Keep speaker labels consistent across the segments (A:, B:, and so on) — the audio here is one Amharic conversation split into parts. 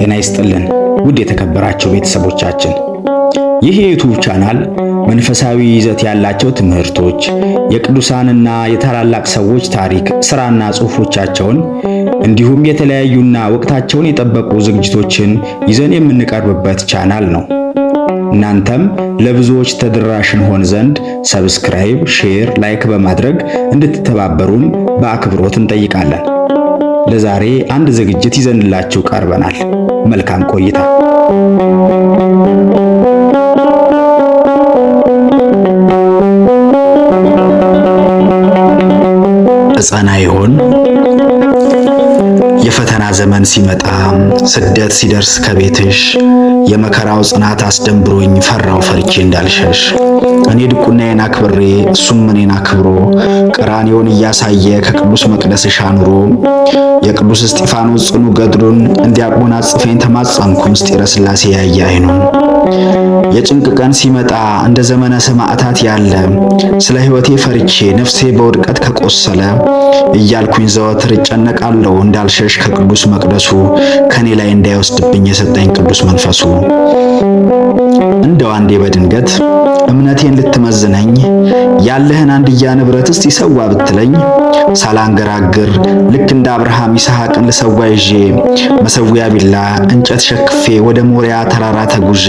A: ጤና ይስጥልን ውድ የተከበራችሁ ቤተሰቦቻችን፣ ይህ የዩቲዩብ ቻናል መንፈሳዊ ይዘት ያላቸው ትምህርቶች፣ የቅዱሳንና የታላላቅ ሰዎች ታሪክ፣ ስራና ጽሑፎቻቸውን እንዲሁም የተለያዩና ወቅታቸውን የጠበቁ ዝግጅቶችን ይዘን የምንቀርብበት ቻናል ነው። እናንተም ለብዙዎች ተደራሽ እንሆን ዘንድ ሰብስክራይብ፣ ሼር፣ ላይክ በማድረግ እንድትተባበሩን በአክብሮት እንጠይቃለን። ለዛሬ አንድ ዝግጅት ይዘንላችሁ ቀርበናል። መልካም ቆይታ። እጸና ይሆን? የፈተና ዘመን ሲመጣ ስደት ሲደርስ ከቤትሽ የመከራው ጽናት አስደንብሮኝ ፈራው ፈርቼ እንዳልሸሽ እኔ ድቁናዬን አክብሬ እሱም እኔን አክብሮ ቀራንዮን እያሳየ ከቅዱስ መቅደስሽ አኑሮ የቅዱስ እስጢፋኖስ ጽኑ ገድሉን እንዲያጎናጽፈኝ ተማጸንኩ ምስጢረ ሥላሴ ያየ አይኑን። የጭንቅ ቀን ሲመጣ እንደ ዘመነ ሰማዕታት ያለ ስለ ሕይወቴ ፈርቼ ነፍሴ በውድቀት ከቆሰለ እያልኩኝ ዘወትር እጨነቃለሁ እንዳልሸሽ ከቅዱስ መቅደሱ ከኔ ላይ እንዳይወስድብኝ የሰጠኝ ቅዱስ መንፈሱ። እንደው አንዴ በድንገት እምነቴን ልትመዝነኝ ያለህን አንድያ ንብረት እስቲ ሰዋ ብትለኝ ሳላንገራግር ልክ እንደ አብርሃም ይስሐቅን ልሰዋ ይዤ መሰዊያ ቢላ እንጨት ሸክፌ ወደ ሞሪያ ተራራ ተጉዤ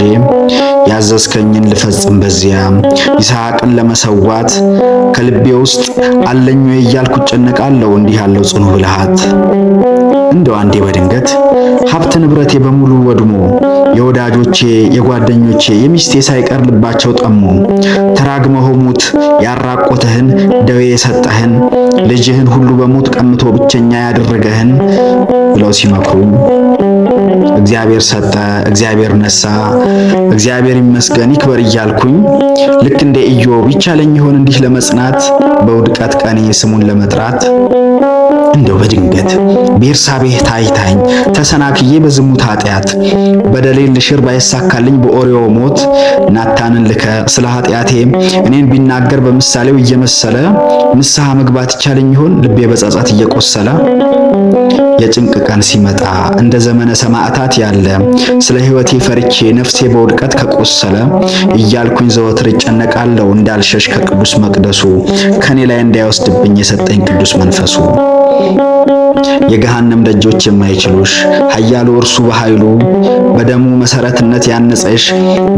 A: ያዘዝከኝን ልፈጽም በዚያ ይስሐቅን ለመሰዋት ከልቤ ውስጥ አለኝ ወይ እያልኩ እጨነቃለሁ እንዲህ ያለው ጽኑ ብልሃት። እንደው አንዴ በድንገት ሀብት ንብረቴ በሙሉ ወድሞ የወዳጆቼ የጓደኞቼ የሚስቴ ሳይቀር ልባቸው ጠሙ ተራግመው ሙት ያራቆተህን ደዌ የሰጠህን ልጅህን ሁሉ በሞት ቀምቶ ብቸኛ ያደረገህን ብለው ሲመክሩኝ እግዚአብሔር ሰጠ፣ እግዚአብሔር ነሳ፣ እግዚአብሔር ይመስገን ይክበር እያልኩኝ ልክ እንደ ኢዮብ ይቻለኝ ይሆን እንዲህ ለመጽናት በውድቀት ቀኔ ስሙን ለመጥራት። እንደው በድንገት ቤርሳቤህ ታይታኝ ተሰናክዬ በዝሙት ኃጢአት በደሌን ልሽር ባይሳካልኝ በኦሪዮ ሞት ናታንን ልከ ስለ ኃጢአቴ እኔን ቢናገር በምሳሌው እየመሰለ ንስሐ መግባት ይቻለኝ ይሆን ልቤ በጸጸት እየቆሰለ። የጭንቅ ቀን ሲመጣ እንደ ዘመነ ሰማዕታት ያለ ስለ ሕይወቴ ፈርቼ ነፍሴ በውድቀት ከቆሰለ እያልኩኝ ዘወትር እጨነቃለሁ እንዳልሸሽ ከቅዱስ መቅደሱ ከኔ ላይ እንዳይወስድብኝ የሰጠኝ ቅዱስ መንፈሱ። የገሃነም ደጆች የማይችሉሽ ኃያሉ እርሱ በኃይሉ በደሙ መሰረትነት ያነጸሽ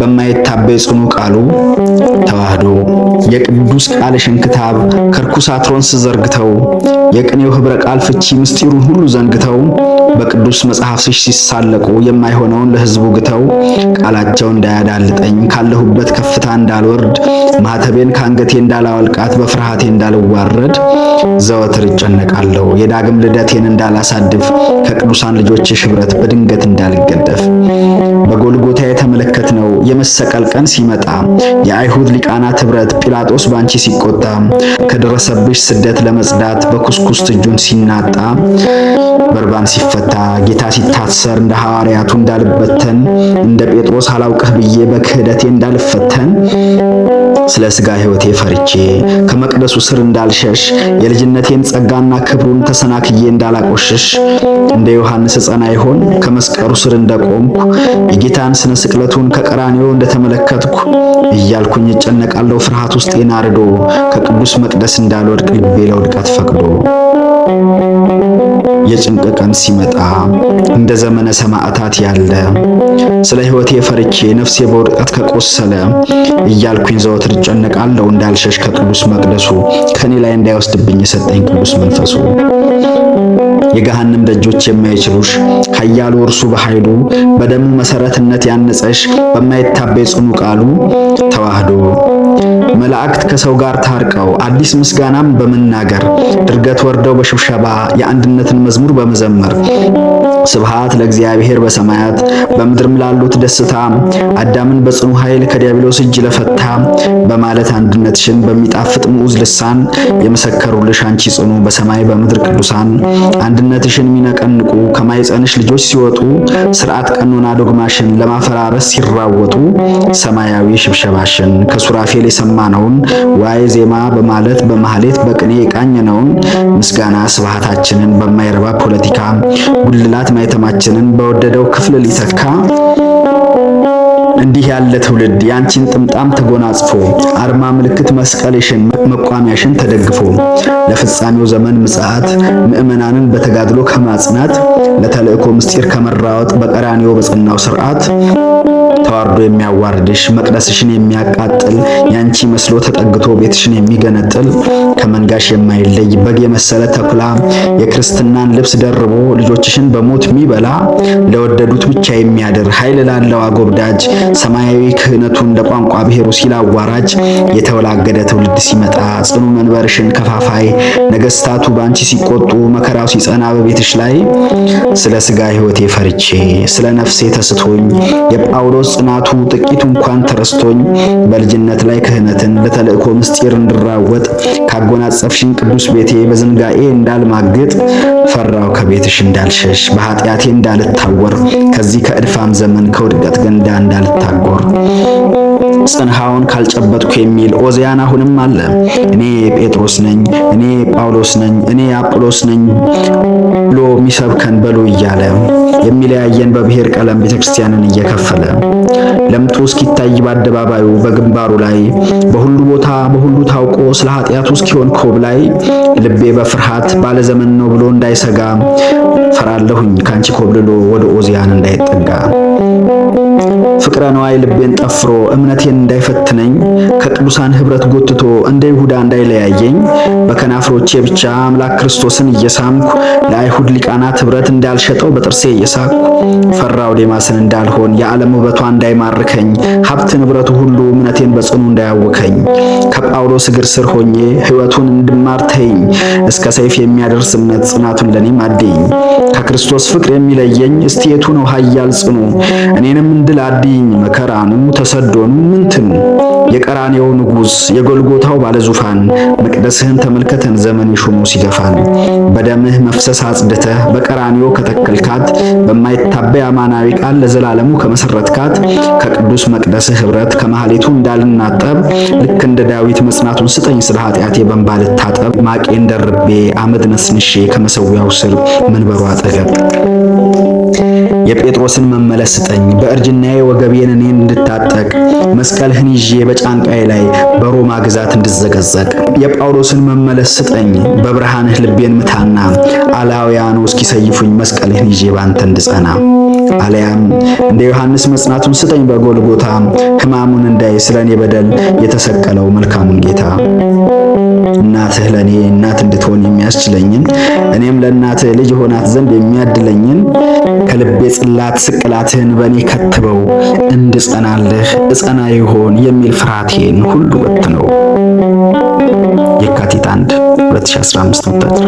A: በማይታበይ ጽኑ ቃሉ ተዋህዶ የቅዱስ ቃልሽን ክታብ ከርኩስ አትሮንስ ዘርግተው የቅኔው ህብረ ቃል ፍቺ ምስጢሩን ሁሉ ዘንግተው በቅዱስ መጽሐፍሽ ሲሳለቁ የማይሆነውን ለሕዝቡ ግተው ቃላቸው እንዳያዳልጠኝ ካለሁበት ከፍታ እንዳልወርድ ማኅተቤን ካንገቴ እንዳላወልቃት በፍርሃቴ እንዳልዋረድ ዘወትር እጨነቃለሁ የዳግም ልደቴን እንዳላሳድፍ ከቅዱሳን ልጆችሽ ኅብረት በድንገት እንዳልገደፍ። በጎልጎታ የተመለከትነው የመሰቀል ቀን ሲመጣ የአይሁድ ሊቃናት ኅብረት ጲላጦስ ባንቺ ሲቆጣ ከደረሰብሽ ስደት ለመጽዳት በኩስኩስት እጁን ሲናጣ በርባን ሲፈታ ጌታ ሲታሰር እንደ ሐዋርያቱ እንዳልበተን እንደ ጴጥሮስ አላውቅህ ብዬ በክህደቴ እንዳልፈተን ስለ ሥጋ ሕይወቴ ፈርቼ ከመቅደሱ ስር እንዳልሸሽ የልጅነቴን ጸጋና ክብሩን ተሰናክዬ እንዳላቆሽሽ እንደ ዮሐንስ እጸና ይሆን ከመስቀሉ ስር እንደቆምኩ የጌታን ስነ ስቅለቱን ከቀራንዮ እንደተመለከትኩ እያልኩኝ እጨነቃለሁ ፍርሃት ውስጤን አርዶ ከቅዱስ መቅደስ እንዳልወድቅ ልቤ ለውድቀት ፈቅዶ። የጭንቅ ቀን ሲመጣ እንደ ዘመነ ሰማዕታት ያለ ስለ ሕይወቴ ፈርቼ ነፍሴ በውድቀት ከቆሰለ እያልኩኝ ዘወትር እጨነቃለሁ እንዳልሸሽ ከቅዱስ መቅደሱ ከኔ ላይ እንዳይወስድብኝ የሰጠኝ ቅዱስ መንፈሱ። የገሃነም ደጆች የማይችሉሽ ኃያሉ እርሱ በኃይሉ በደሙ መሰረትነት ያነጸሽ በማይታበይ ጽኑ ቃሉ ተዋህዶ መላእክት ከሰው ጋር ታርቀው አዲስ ምስጋናም በመናገር ድርገት ወርደው በሽብሸባ የአንድነትን መዝሙር በመዘመር ስብሃት ለእግዚአብሔር በሰማያት በምድርም ላሉት ደስታ አዳምን በጽኑ ኃይል ከዲያብሎስ እጅ ለፈታ በማለት አንድነትሽን በሚጣፍጥ ሙዝ ልሳን የመሰከሩልሽ አንቺ ጽኑ በሰማይ በምድር ቅዱሳን አንድነትሽን የሚነቀንቁ ከማይጸንሽ ልጆች ሲወጡ ስርዓት ቀኖና ዶግማሽን ለማፈራረስ ሲራወጡ ሰማያዊ ሽብሸባሽን ከሱራፌል የሰማነውን ዋይ ዜማ በማለት በማህሌት በቅኔ የቃኘነውን ምስጋና ስብሐታችንን በማይረባ ፖለቲካ ጉልላት ማይተማችንን በወደደው ክፍል ሊተካ እንዲህ ያለ ትውልድ ያንቺን ጥምጣም ተጎናጽፎ አርማ ምልክት መስቀልሽን መቋሚያሽን ተደግፎ ለፍጻሜው ዘመን ምጽአት ምእመናንን በተጋድሎ ከማጽናት ለተልእኮ ምስጢር ከመራወጥ በቀራንዮ በጸናው ሥርዓት ተዋርዶ የሚያዋርድሽ መቅደስሽን የሚያቃጥል ያንቺ መስሎ ተጠግቶ ቤትሽን የሚገነጥል ከመንጋሽ የማይለይ በግ የመሰለ ተኩላ የክርስትናን ልብስ ደርቦ ልጆችሽን በሞት የሚበላ ለወደዱት ብቻ የሚያድር ኃይል ላለው አጎብዳጅ ሰማያዊ ክህነቱን ለቋንቋ ብሔሩ ሲል አዋራጅ የተወላገደ ትውልድ ሲመጣ ጽኑ መንበርሽን ከፋፋይ ነገስታቱ ባንቺ ሲቆጡ መከራው ሲጸና በቤትሽ ላይ ስለ ሥጋ ሕይወቴ ፈርቼ ስለ ነፍሴ ተስቶኝ የጳውሎስ ጽናቱ ጥቂቱ እንኳን ተረስቶኝ በልጅነት ላይ ክህነትን ለተልእኮ ምስጢር እንድራወጥ ካጎናጸፍሽኝ ቅዱስ ቤቴ በዝንጋኤ እንዳልማግጥ ፈራው ከቤትሽ እንዳልሸሽ በኃጢአቴ እንዳልታወር ከዚህ ከእድፋም ዘመን ከውድቀት ገንዳ እንዳልታጎር ጽንሃውን ካልጨበጥኩ የሚል ኦዚያን አሁንም አለ። እኔ ጴጥሮስ ነኝ፣ እኔ ጳውሎስ ነኝ፣ እኔ አጵሎስ ነኝ ብሎ ሚሰብከን በሉ እያለ የሚለያየን በብሔር ቀለም ቤተክርስቲያንን እየከፈለ ለምጡ እስኪታይ በአደባባዩ በግንባሩ ላይ በሁሉ ቦታ በሁሉ ታውቆ ስለ ኃጢአቱ እስኪሆን ኮብ ላይ ልቤ በፍርሃት ባለዘመን ነው ብሎ እንዳይሰጋ ፈራለሁኝ ካንቺ ኮብልሎ ወደ ኦዚያን እንዳይጠጋ ፍቅረ ነዋይ ልቤን ጠፍሮ እምነቴን እንዳይፈትነኝ ከቅዱሳን ህብረት ጎትቶ እንደ ይሁዳ እንዳይለያየኝ በከናፍሮቼ ብቻ አምላክ ክርስቶስን እየሳምኩ ለአይሁድ ሊቃናት ህብረት እንዳልሸጠው በጥርሴ እየሳኩ ፈራው ዴማስን እንዳልሆን የዓለም ውበቷ እንዳይማርከኝ ሀብት ንብረቱ ሁሉ እምነቴን በጽኑ እንዳያውከኝ ከጳውሎስ እግር ስር ሆኜ ሕይወቱን እንድማርተኝ እስከ ሰይፍ የሚያደርስ እምነት ጽናቱን ለኔም አድኝ ከክርስቶስ ፍቅር የሚለየኝ እስቲ የቱ ነው ኃያል ጽኑ እኔንም እንድላድኝ መከራኑ ተሰዶኑ ምንትኑ የቀራኔው ንጉስ የጎልጎታው ባለዙፋን መቅደስህን ተመልከተን ዘመን ይሹሙ ሲገፋን በደምህ መፍሰስ አጽድተህ በቀራኔው ከተከልካት በማይታበይ አማናዊ ቃል ለዘላለሙ ከመሰረትካት ከቅዱስ መቅደስህ ህብረት ከማህሌቱ እንዳልናጠብ ልክ እንደ ዳዊት መጽናቱን ስጠኝ ስለ ኃጢአቴ በእንባ ልታጠብ ማቄን ደርቤ አመድ ነስንሼ ከመሰዊያው ስር መንበሩ አጠገብ የጴጥሮስን መመለስ ስጠኝ በእርጅናዬ ወገቤን እኔን እንድታጠቅ መስቀልህን ይዤ በጫንቃዬ ላይ በሮማ ግዛት እንድዘገዘቅ የጳውሎስን መመለስ ስጠኝ በብርሃንህ ልቤን ምታና አላውያኑ እስኪሰይፉኝ መስቀልህን ይዤ ባንተ እንድጸና አለያም እንደ ዮሐንስ መጽናቱን ስጠኝ በጎልጎታ ሕማሙን እንዳይ ስለኔ በደል የተሰቀለው መልካሙን ጌታ እናትህ ለኔ እናት እንድትሆን የሚያስችለኝን እኔም ለእናትህ ልጅ ሆናት ዘንድ የሚያድለኝን ከልቤ ጽላት ስቅላትህን በእኔ ከትበው እንድጸናልህ እጸና ይሆን የሚል ፍርሃቴን ሁሉ በትነው። የካቲት 1 2015 ወጣት